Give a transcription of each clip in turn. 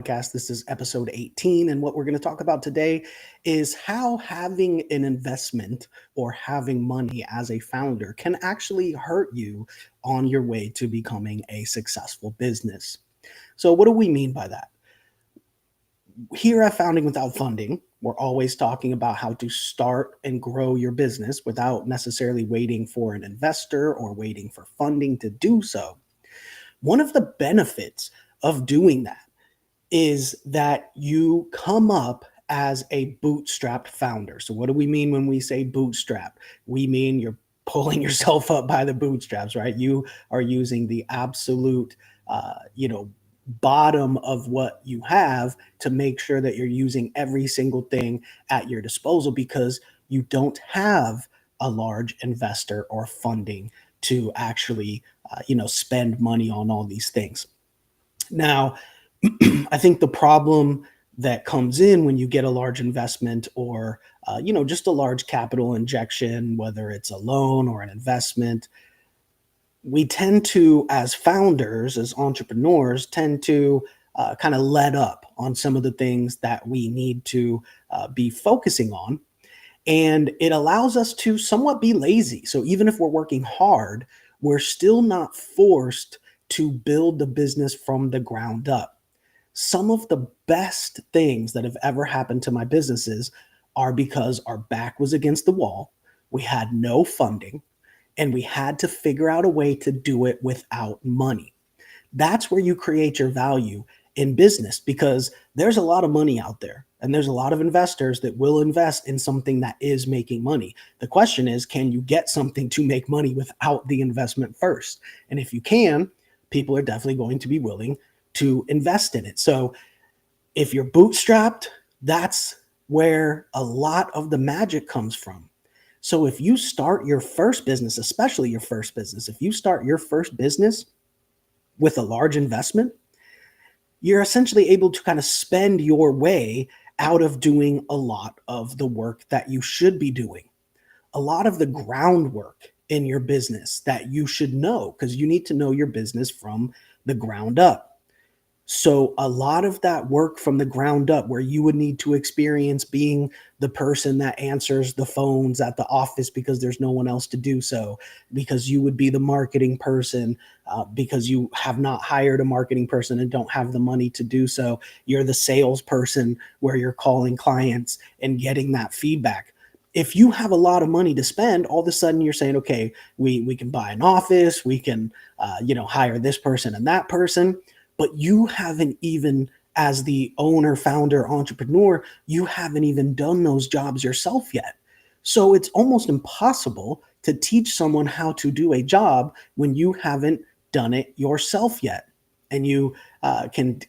podcast. This is episode 18. And what we're going to talk about today is how having an investment or having money as a founder can actually hurt you on your way to becoming a successful business. So, what do we mean by that? Here at Founding Without Funding, we're always talking about how to start and grow your business without necessarily waiting for an investor or waiting for funding to do so. One of the benefits of doing that is that you come up as a bootstrapped founder. So, what do we mean when we say bootstrap? We mean you're pulling yourself up by the bootstraps, right? You are using the absolute, bottom of what you have to make sure that you're using every single thing at your disposal because you don't have a large investor or funding to actually, spend money on all these things. Now, I think the problem that comes in when you get a large investment or just a large capital injection, whether it's a loan or an investment, we tend to, as founders, as entrepreneurs, tend to kind of let up on some of the things that we need to be focusing on. And it allows us to somewhat be lazy. So even if we're working hard, we're still not forced to build the business from the ground up. Some of the best things that have ever happened to my businesses are because our back was against the wall, we had no funding, and we had to figure out a way to do it without money. That's where you create your value in business because there's a lot of money out there and there's a lot of investors that will invest in something that is making money. The question is, can you get something to make money without the investment first? And if you can, people are definitely going to be willing to invest in it. So if you're bootstrapped, that's where a lot of the magic comes from. So if you start your first business, especially your first business, if you start your first business with a large investment, you're essentially able to kind of spend your way out of doing a lot of the work that you should be doing, a lot of the groundwork in your business that you should know because you need to know your business from the ground up. So a lot of that work from the ground up where you would need to experience being the person that answers the phones at the office because there's no one else to do so, because you would be the marketing person, because you have not hired a marketing person and don't have the money to do so. You're the salesperson where you're calling clients and getting that feedback. If you have a lot of money to spend, all of a sudden you're saying, okay, we can buy an office, we can hire this person and that person, but you haven't even, as the owner, founder, entrepreneur, you haven't even done those jobs yourself yet. So it's almost impossible to teach someone how to do a job when you haven't done it yourself yet. And you can,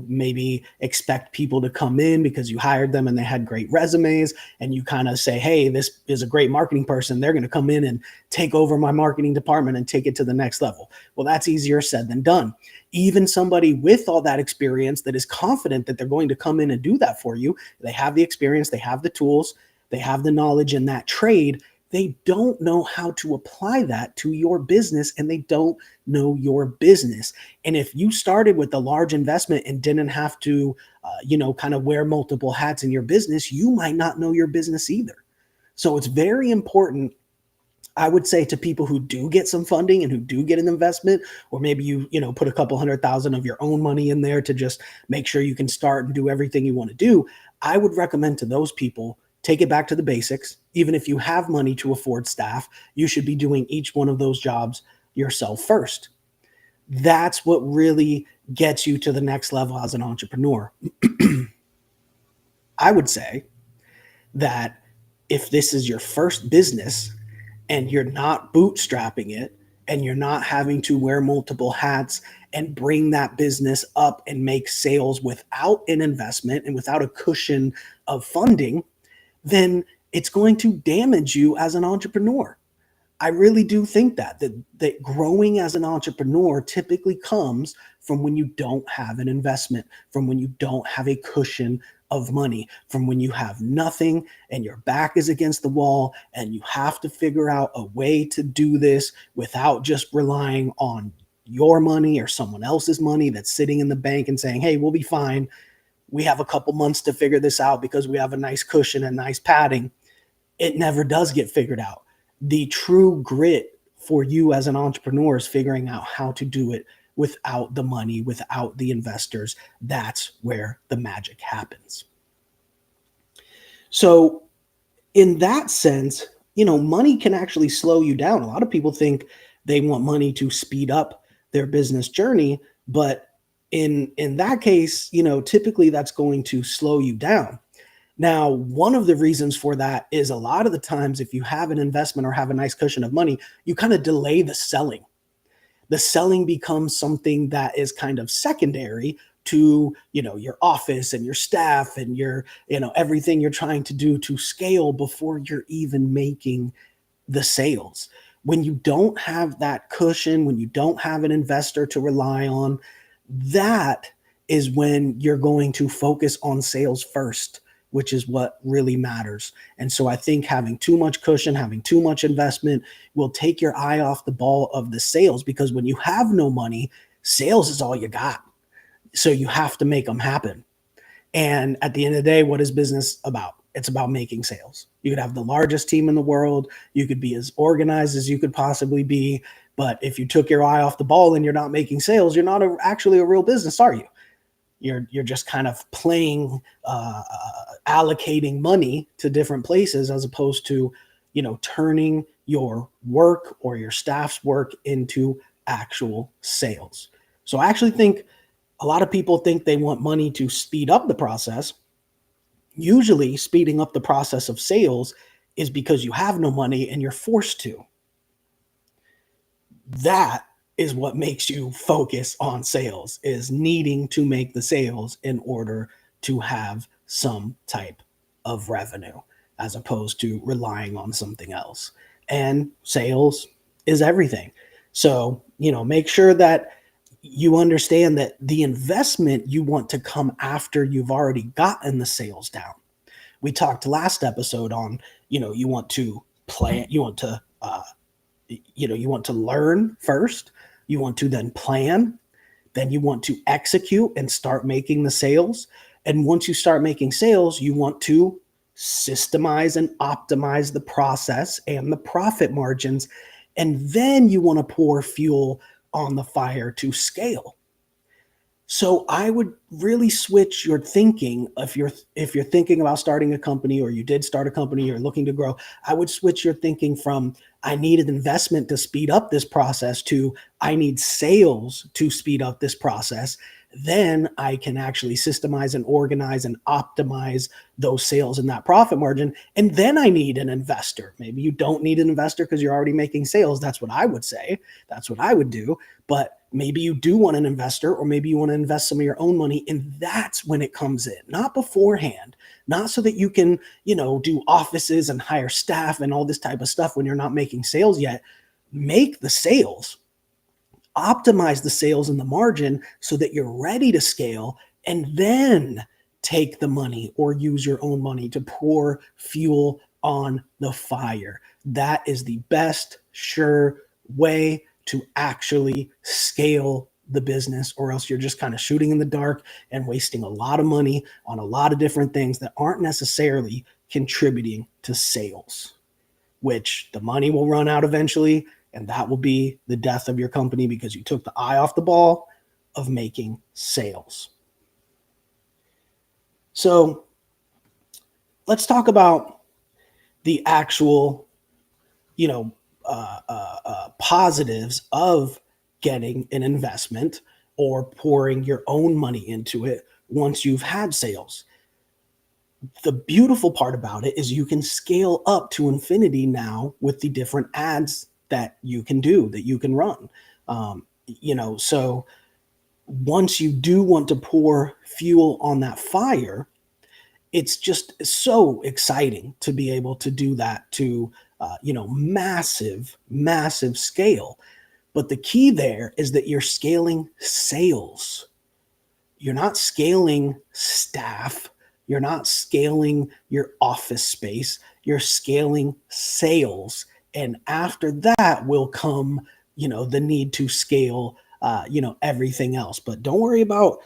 maybe expect people to come in because you hired them and they had great resumes, and you kind of say, hey, this is a great marketing person. They're going to come in and take over my marketing department and take it to the next level. Well, that's easier said than done. Even somebody with all that experience that is confident that they're going to come in and do that for you, they have the experience, they have the tools, they have the knowledge in that trade. They don't know how to apply that to your business, and they don't know your business. And if you started with a large investment and didn't have to, kind of wear multiple hats in your business, you might not know your business either. So it's very important, I would say, to people who do get some funding and who do get an investment, or maybe you put a couple 100,000 of your own money in there to just make sure you can start and do everything you want to do. I would recommend to those people, take it back to the basics. Even if you have money to afford staff, you should be doing each one of those jobs yourself first. That's what really gets you to the next level as an entrepreneur. I would say that if this is your first business and you're not bootstrapping it and you're not having to wear multiple hats and bring that business up and make sales without an investment and without a cushion of funding, then it's going to damage you as an entrepreneur. I really do think that growing as an entrepreneur typically comes from when you don't have an investment, from when you don't have a cushion of money, from when you have nothing and your back is against the wall and you have to figure out a way to do this without just relying on your money or someone else's money that's sitting in the bank and saying, hey, we'll be fine. We have a couple months to figure this out because we have a nice cushion and nice padding. It never does get figured out. The true grit for you as an entrepreneur is figuring out how to do it without the money, without the investors. That's where the magic happens. So, in that sense, money can actually slow you down. A lot of people think they want money to speed up their business journey, but in that case, typically that's going to slow you down. Now, one of the reasons for that is a lot of the times if you have an investment or have a nice cushion of money, you kind of delay the selling. The selling becomes something that is kind of secondary to your office and your staff and your everything you're trying to do to scale before you're even making the sales. When you don't have that cushion, when you don't have an investor to rely on, that is when you're going to focus on sales first, which is what really matters. And so I think having too much cushion, having too much investment will take your eye off the ball of the sales, because when you have no money, sales is all you got. So you have to make them happen. And at the end of the day, what is business about? It's about making sales. You could have the largest team in the world. You could be as organized as you could possibly be. But if you took your eye off the ball and you're not making sales, you're not actually a real business, are you? You're just kind of playing, allocating money to different places as opposed to, turning your work or your staff's work into actual sales. So I actually think a lot of people think they want money to speed up the process. Usually, speeding up the process of sales is because you have no money and you're forced to. That is what makes you focus on sales, is needing to make the sales in order to have some type of revenue, as opposed to relying on something else. And sales is everything. So, make sure that you understand that the investment you want to come after you've already gotten the sales down. We talked last episode on, you want to plan, you want to learn first, you want to then plan, then you want to execute and start making the sales. And once you start making sales, you want to systemize and optimize the process and the profit margins. And then you want to pour fuel on the fire to scale. So I would really switch your thinking. If you're thinking about starting a company, or you did start a company, or looking to grow, I would switch your thinking from I need an investment to speed up this process to I need sales to speed up this process. Then I can actually systemize and organize and optimize those sales and that profit margin. And then I need an investor. Maybe you don't need an investor because you're already making sales. That's what I would say. That's what I would do. But maybe you do want an investor, or maybe you want to invest some of your own money. And that's when it comes in, not beforehand, not so that you can, do offices and hire staff and all this type of stuff when you're not making sales yet. Make the sales, optimize the sales and the margin so that you're ready to scale, and then take the money or use your own money to pour fuel on the fire. That is the best, sure way to actually scale the business, or else you're just kind of shooting in the dark and wasting a lot of money on a lot of different things that aren't necessarily contributing to sales, which the money will run out eventually. And that will be the death of your company, because you took the eye off the ball of making sales. So let's talk about the actual, positives of getting an investment or pouring your own money into it once you've had sales. The beautiful part about it is you can scale up to infinity now with the different ads that you can do, that you can run. So once you do want to pour fuel on that fire, it's just so exciting to be able to do that to, massive, massive scale. But the key there is that you're scaling sales. You're not scaling staff. You're not scaling your office space. You're scaling sales. And after that will come, the need to scale everything else. But don't worry about,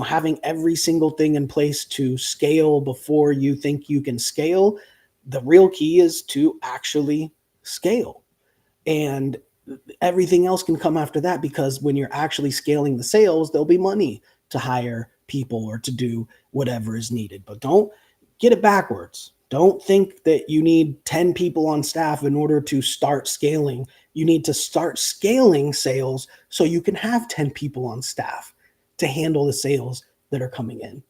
having every single thing in place to scale before you think you can scale. The real key is to actually scale. And everything else can come after that, because when you're actually scaling the sales, there'll be money to hire people or to do whatever is needed. But don't get it backwards. Don't think that you need 10 people on staff in order to start scaling. You need to start scaling sales so you can have 10 people on staff to handle the sales that are coming in,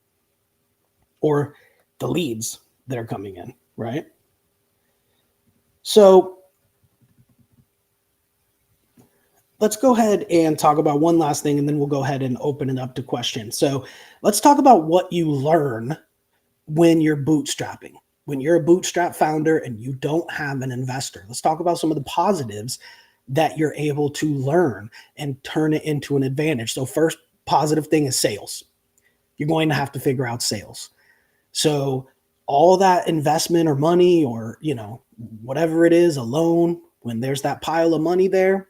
or the leads that are coming in, right? So let's go ahead and talk about one last thing, and then we'll go ahead and open it up to questions. So let's talk about what you learn when you're bootstrapping. When you're a bootstrap founder and you don't have an investor, let's talk about some of the positives that you're able to learn and turn it into an advantage. So first positive thing is sales. You're going to have to figure out sales. So all that investment or money, or, whatever it is, a loan, when there's that pile of money there,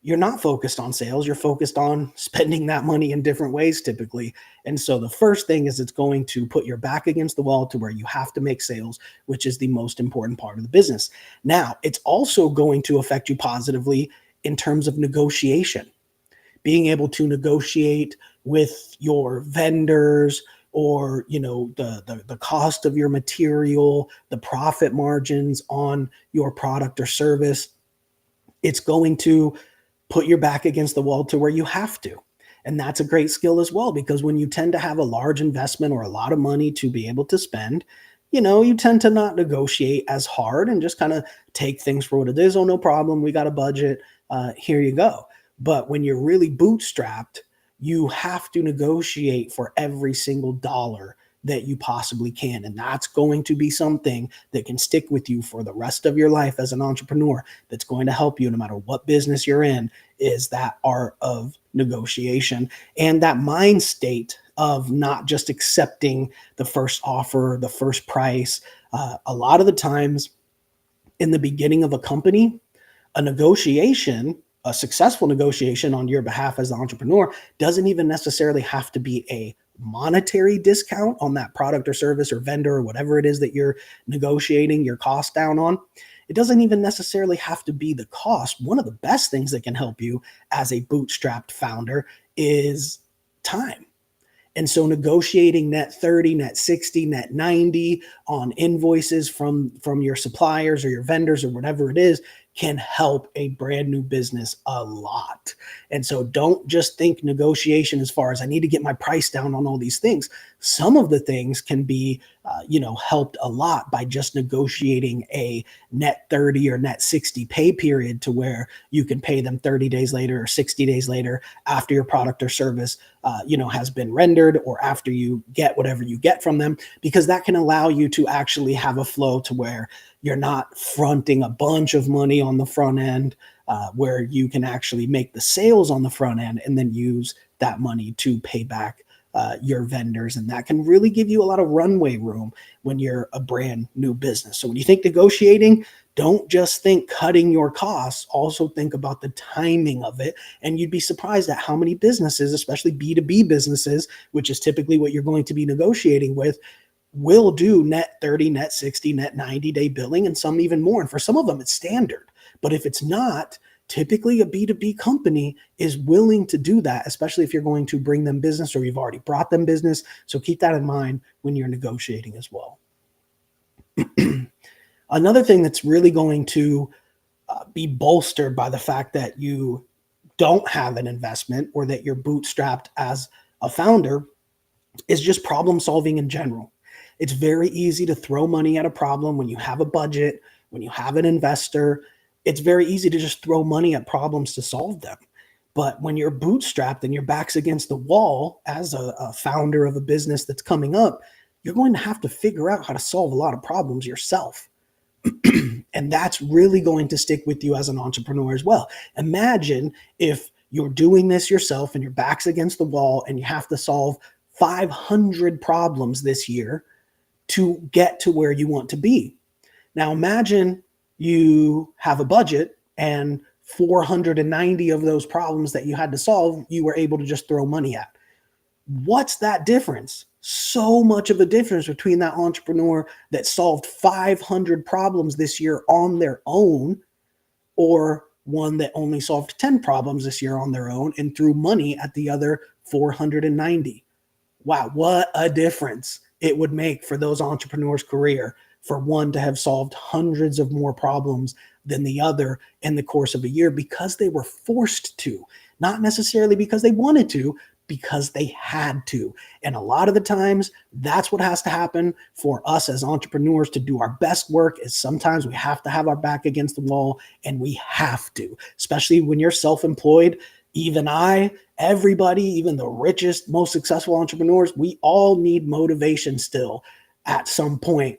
you're not focused on sales. You're focused on spending that money in different ways typically. And so the first thing is, it's going to put your back against the wall to where you have to make sales, which is the most important part of the business. Now, it's also going to affect you positively in terms of negotiation, being able to negotiate with your vendors, or the cost of your material, the profit margins on your product or service. It's going to put your back against the wall to where you have to. And that's a great skill as well, because when you tend to have a large investment or a lot of money to be able to spend, you tend to not negotiate as hard and just kind of take things for what it is. Oh, no problem. We got a budget. Here you go. But when you're really bootstrapped, you have to negotiate for every single dollar that you possibly can. And that's going to be something that can stick with you for the rest of your life as an entrepreneur. That's going to help you no matter what business you're in, is that art of negotiation and that mind state of not just accepting the first offer, the first price. A lot of the times in the beginning of a company, a negotiation, a successful negotiation on your behalf as the entrepreneur, doesn't even necessarily have to be a monetary discount on that product or service or vendor or whatever it is that you're negotiating your cost down on. It doesn't even necessarily have to be the cost. One of the best things that can help you as a bootstrapped founder is time. And so negotiating net 30, net 60, net 90 on invoices from your suppliers or your vendors or whatever it is can help a brand new business a lot. And so don't just think negotiation as far as I need to get my price down on all these things. Some of the things can be, helped a lot by just negotiating a net 30 or net 60 pay period, to where you can pay them 30 days later or 60 days later after your product or service, has been rendered, or after you get whatever you get from them, because that can allow you to actually have a flow to where you're not fronting a bunch of money on the front end, where you can actually make the sales on the front end and then use that money to pay back your vendors. And that can really give you a lot of runway room when you're a brand new business. So when you think negotiating, don't just think cutting your costs, also think about the timing of it. And you'd be surprised at how many businesses, especially B2B businesses, which is typically what you're going to be negotiating with, will do net 30, net 60, net 90-day billing, and some even more. And for some of them, it's standard. But if it's not, typically a B2B company is willing to do that, especially if you're going to bring them business or you've already brought them business. So keep that in mind when you're negotiating as well. Another thing that's really going to be bolstered by the fact that you don't have an investment, or that you're bootstrapped as a founder, is just problem solving in general. It's very easy to throw money at a problem when you have a budget, when you have an investor. It's very easy to just throw money at problems to solve them. But when you're bootstrapped and your back's against the wall as a founder of a business that's coming up, you're going to have to figure out how to solve a lot of problems yourself. And that's really going to stick with you as an entrepreneur as well. Imagine if you're doing this yourself and your back's against the wall and you have to solve 500 problems this year to get to where you want to be. Now imagine you have a budget and 490 of those problems that you had to solve, you were able to just throw money at. What's that difference? So much of a difference between that entrepreneur that solved 500 problems this year on their own, or one that only solved 10 problems this year on their own and threw money at the other 490. Wow, what a difference it would make for those entrepreneurs' career for one to have solved hundreds of more problems than the other in the course of a year, because they were forced to, not necessarily because they wanted to, because they had to. And a lot of the times, that's what has to happen for us as entrepreneurs to do our best work. Is sometimes we have to have our back against the wall, and we have to, especially when you're self-employed. Even I, everybody, even the richest, most successful entrepreneurs, we all need motivation still at some point.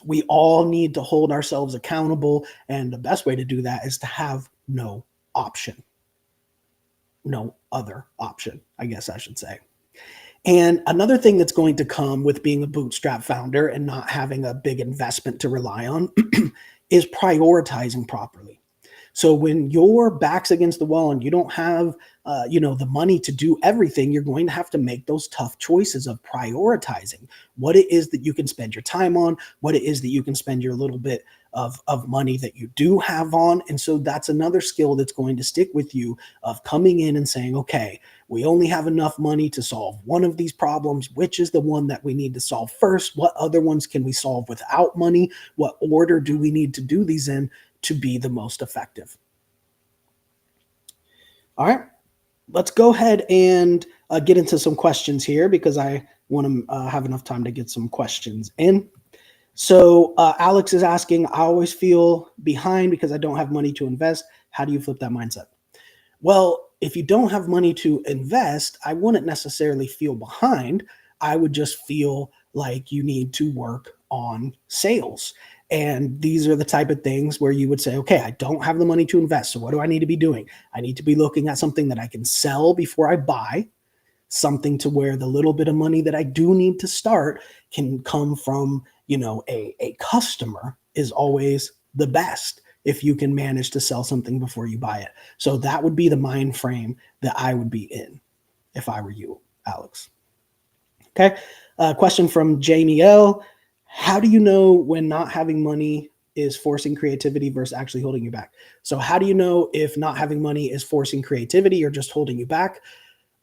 We all need to hold ourselves accountable. And the best way to do that is to have no option. No other option, I guess I should say. And another thing that's going to come with being a bootstrap founder and not having a big investment to rely on is prioritizing properly. So when your back's against the wall and you don't have, the money to do everything, you're going to have to make those tough choices of prioritizing what it is that you can spend your time on, what it is that you can spend your little bit of money that you do have on. And so that's another skill that's going to stick with you, of coming in and saying, okay, we only have enough money to solve one of these problems. Which is the one that we need to solve first? What other ones can we solve without money? What order do we need to do these in to be the most effective? All right, let's go ahead and get into some questions here, because I want to have enough time to get some questions in. So Alex is asking, I always feel behind because I don't have money to invest. How do you flip that mindset? Well, if you don't have money to invest, I wouldn't necessarily feel behind. I would just feel like you need to work on sales. And these are the type of things where you would say, okay, I don't have the money to invest. So what do I need to be doing? I need to be looking at something that I can sell before I buy, something to where the little bit of money that I do need to start can come from, a customer is always the best if you can manage to sell something before you buy it. So that would be the mind frame that I would be in if I were you, Alex. Okay. Question from Jamie L. How do you know when not having money is forcing creativity versus actually holding you back? So how do you know if not having money is forcing creativity or just holding you back?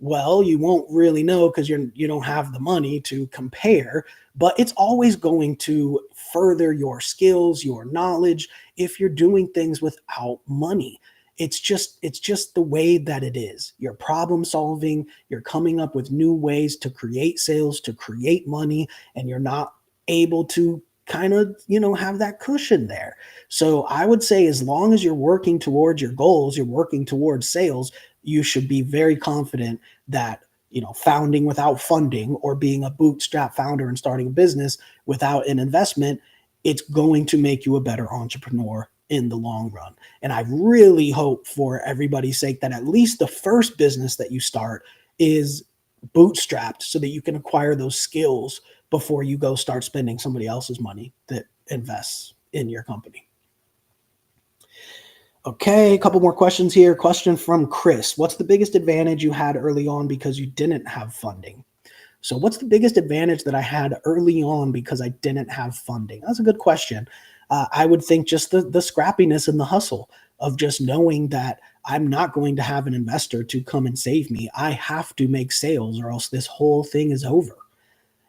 Well, you won't really know because you don't have the money to compare, but it's always going to further your skills, your knowledge, if you're doing things without money. It's just the way that it is. You're problem solving, you're coming up with new ways to create sales, to create money, and you're not able to kind of, have that cushion there. So I would say, as long as you're working towards your goals, you're working towards sales, you should be very confident that, founding without funding, or being a bootstrap founder and starting a business without an investment, it's going to make you a better entrepreneur in the long run. And I really hope, for everybody's sake, that at least the first business that you start is bootstrapped, so that you can acquire those skills before you go start spending somebody else's money that invests in your company. Okay, a couple more questions here. Question from Chris. What's the biggest advantage you had early on because you didn't have funding? So what's the biggest advantage that I had early on because I didn't have funding? That's a good question. I would think just the scrappiness and the hustle of just knowing that I'm not going to have an investor to come and save me. I have to make sales, or else this whole thing is over.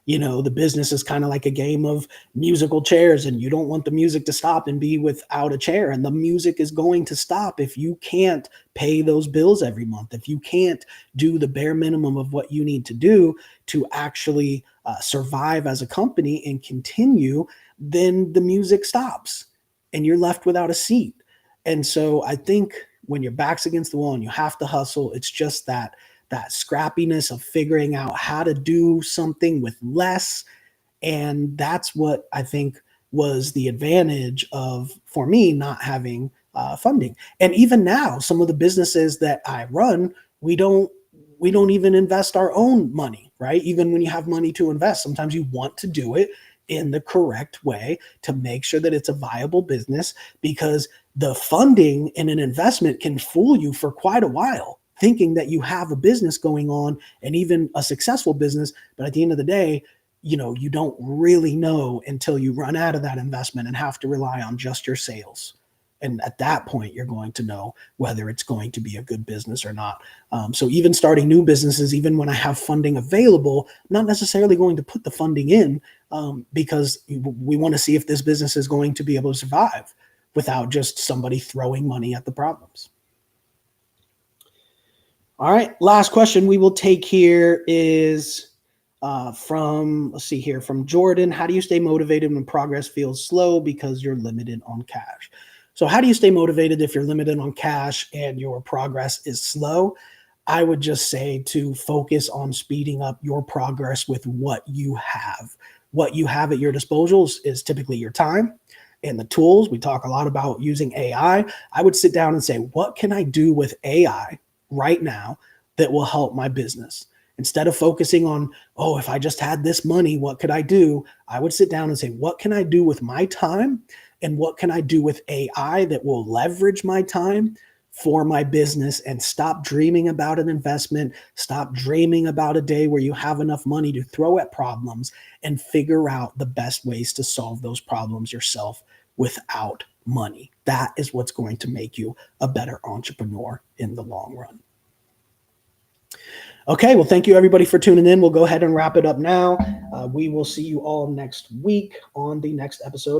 The business is kind of like a game of musical chairs, and you don't want the music to stop and be without a chair. And the music is going to stop if you can't pay those bills every month, if you can't do the bare minimum of what you need to do to actually survive as a company and continue, then the music stops and you're left without a seat. And so I think when your back's against the wall and you have to hustle, it's just that scrappiness of figuring out how to do something with less. And that's what I think was the advantage of, for me, not having funding. And even now, some of the businesses that I run, we don't even invest our own money, right? Even when you have money to invest, sometimes you want to do it in the correct way to make sure that it's a viable business, because the funding in an investment can fool you for quite a while, thinking that you have a business going on and even a successful business. But at the end of the day, you don't really know until you run out of that investment and have to rely on just your sales. And at that point, you're going to know whether it's going to be a good business or not. So even starting new businesses, even when I have funding available, I'm not necessarily going to put the funding in, because we want to see if this business is going to be able to survive without just somebody throwing money at the problems. All right, last question we will take here is let's see here, from Jordan. How do you stay motivated when progress feels slow because you're limited on cash? So how do you stay motivated if you're limited on cash and your progress is slow? I would just say to focus on speeding up your progress with what you have. What you have at your disposal is typically your time and the tools. We talk a lot about using AI. I would sit down and say, what can I do with AI right now that will help my business? Instead of focusing on, oh, if I just had this money, what could I do? I would sit down and say, what can I do with my time? And what can I do with AI that will leverage my time for my business? And stop dreaming about an investment. Stop dreaming about a day where you have enough money to throw at problems, and figure out the best ways to solve those problems yourself without money. That is what's going to make you a better entrepreneur in the long run. Okay, well, thank you everybody for tuning in. We'll go ahead and wrap it up now. We will see you all next week on the next episode.